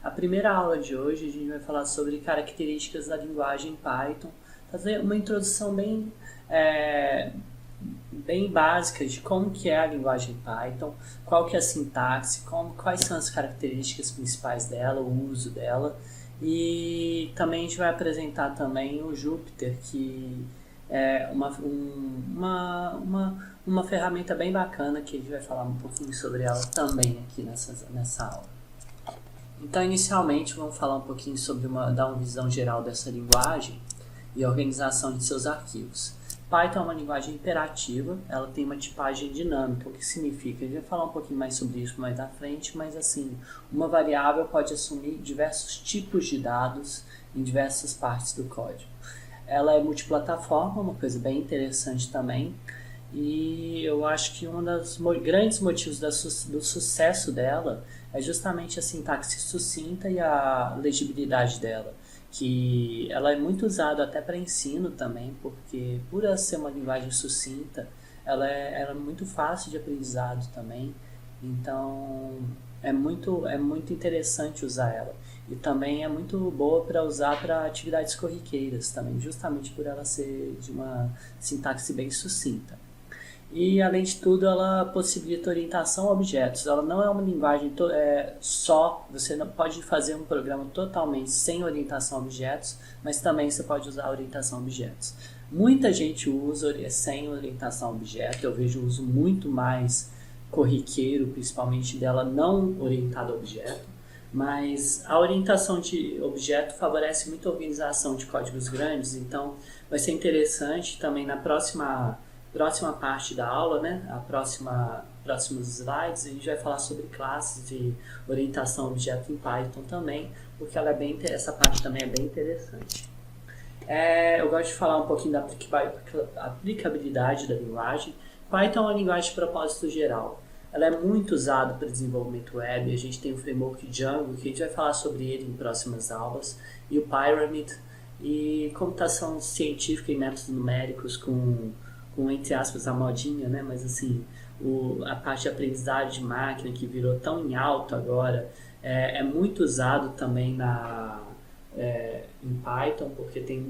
A primeira aula de hoje a gente vai falar sobre características da linguagem Python, fazer uma introdução bem básica de como que é a linguagem Python, qual que é a sintaxe, quais são as características principais dela, o uso dela, e também a gente vai apresentar também o Jupyter, que é uma ferramenta bem bacana que a gente vai falar um pouquinho sobre ela também aqui nessa aula. Então, inicialmente, vamos falar um pouquinho sobre dar uma visão geral dessa linguagem e a organização de seus arquivos. Python é uma linguagem imperativa, ela tem uma tipagem dinâmica, o que significa? A gente vai falar um pouquinho mais sobre isso mais à frente, mas assim, uma variável pode assumir diversos tipos de dados em diversas partes do código. Ela é multiplataforma, uma coisa bem interessante também, e eu acho que um dos grandes motivos do sucesso dela é justamente a sintaxe sucinta e a legibilidade dela, que ela é muito usada até para ensino também, porque por ela ser uma linguagem sucinta, ela é muito fácil de aprendizado também, então é muito interessante usar ela. E também é muito boa para usar para atividades corriqueiras também, justamente por ela ser de uma sintaxe bem sucinta. E, além de tudo, ela possibilita orientação a objetos. Ela não é uma linguagem só, você não pode fazer um programa totalmente sem orientação a objetos, mas também você pode usar orientação a objetos. Muita gente usa sem orientação a objeto, eu vejo o uso muito mais corriqueiro, principalmente dela não orientada a objeto, mas a orientação de objeto favorece muito a organização de códigos grandes, então vai ser interessante também na próxima parte da aula, né? Próximos slides, a gente vai falar sobre classes de orientação a objeto em Python também, porque essa parte também é bem interessante. Eu gosto de falar um pouquinho da aplicabilidade da linguagem. Python é uma linguagem de propósito geral. Ela é muito usada para desenvolvimento web. A gente tem o framework Django, que a gente vai falar sobre ele em próximas aulas, e o Pyramid, e computação científica e métodos numéricos com entre aspas, a modinha, né? Mas assim, a parte de aprendizagem de máquina que virou tão em alta agora, é muito usado também em Python, porque tem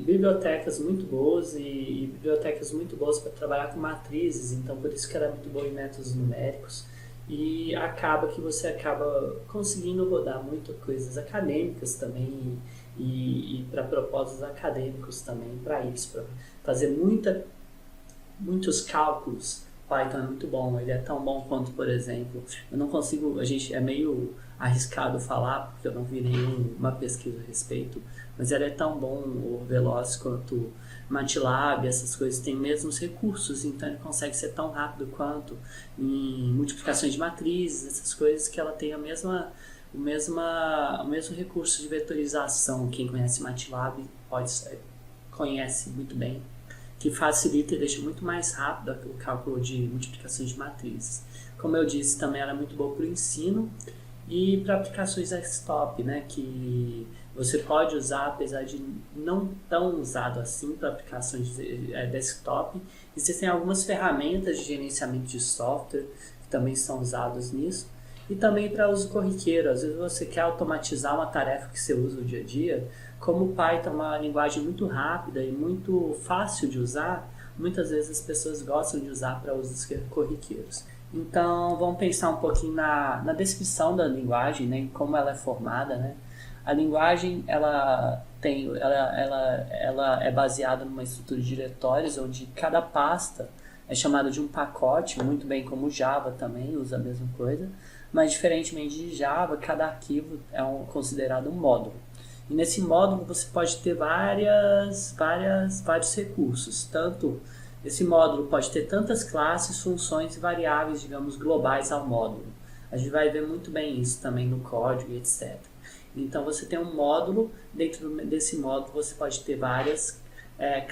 bibliotecas muito boas e bibliotecas muito boas para trabalhar com matrizes, então por isso que ela é muito boa em métodos numéricos, e acaba que você acaba conseguindo rodar muitas coisas acadêmicas também, e para propósitos acadêmicos também, para isso, para fazer muitos cálculos. Python é muito bom, ele é tão bom quanto, por exemplo, eu não consigo, é meio arriscado falar, porque eu não vi nenhuma pesquisa a respeito, mas ele é tão bom ou veloz quanto MATLAB, essas coisas têm mesmos recursos, então ele consegue ser tão rápido quanto em multiplicações de matrizes, essas coisas, que ela tem o mesmo recurso de vetorização. Quem conhece MATLAB conhece muito bem, que facilita e deixa muito mais rápido o cálculo de multiplicações de matrizes. Como eu disse, também ela é muito boa para o ensino e para aplicações desktop, né, que você pode usar, apesar de não tão usado assim para aplicações desktop. Existem algumas ferramentas de gerenciamento de software que também são usadas nisso. E também para uso corriqueiro, às vezes você quer automatizar uma tarefa que você usa no dia a dia, como o Python é uma linguagem muito rápida e muito fácil de usar, muitas vezes as pessoas gostam de usar para usos corriqueiros. Então vamos pensar um pouquinho na descrição da linguagem, né, como ela é formada, né? A linguagem ela é baseada numa estrutura de diretórios, onde cada pasta é chamada de um pacote, muito bem como o Java também usa a mesma coisa, mas diferentemente de Java, cada arquivo é considerado um módulo. E nesse módulo você pode ter vários recursos. Esse módulo pode ter tantas classes, funções e variáveis, digamos, globais ao módulo. A gente vai ver muito bem isso também no código e etc. Então você tem um módulo, dentro desse módulo você pode ter várias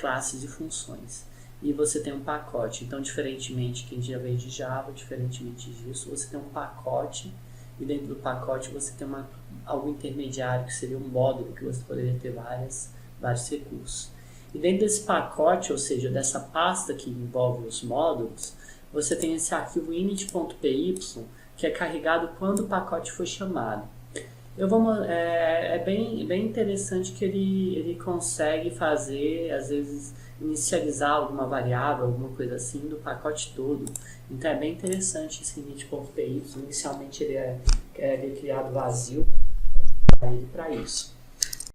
classes e funções. E você tem um pacote. Então, diferentemente, quem já veio de Java, diferentemente disso, você tem um pacote, e dentro do pacote você tem algo intermediário, que seria um módulo, que você poderia ter vários recursos. E dentro desse pacote, ou seja, dessa pasta que envolve os módulos, você tem esse arquivo init.py, que é carregado quando o pacote foi chamado. É bem interessante que ele consegue fazer, às vezes, inicializar alguma variável, alguma coisa assim, do pacote todo. Então é bem interessante esse init.py. Inicialmente ele é criado vazio para isso.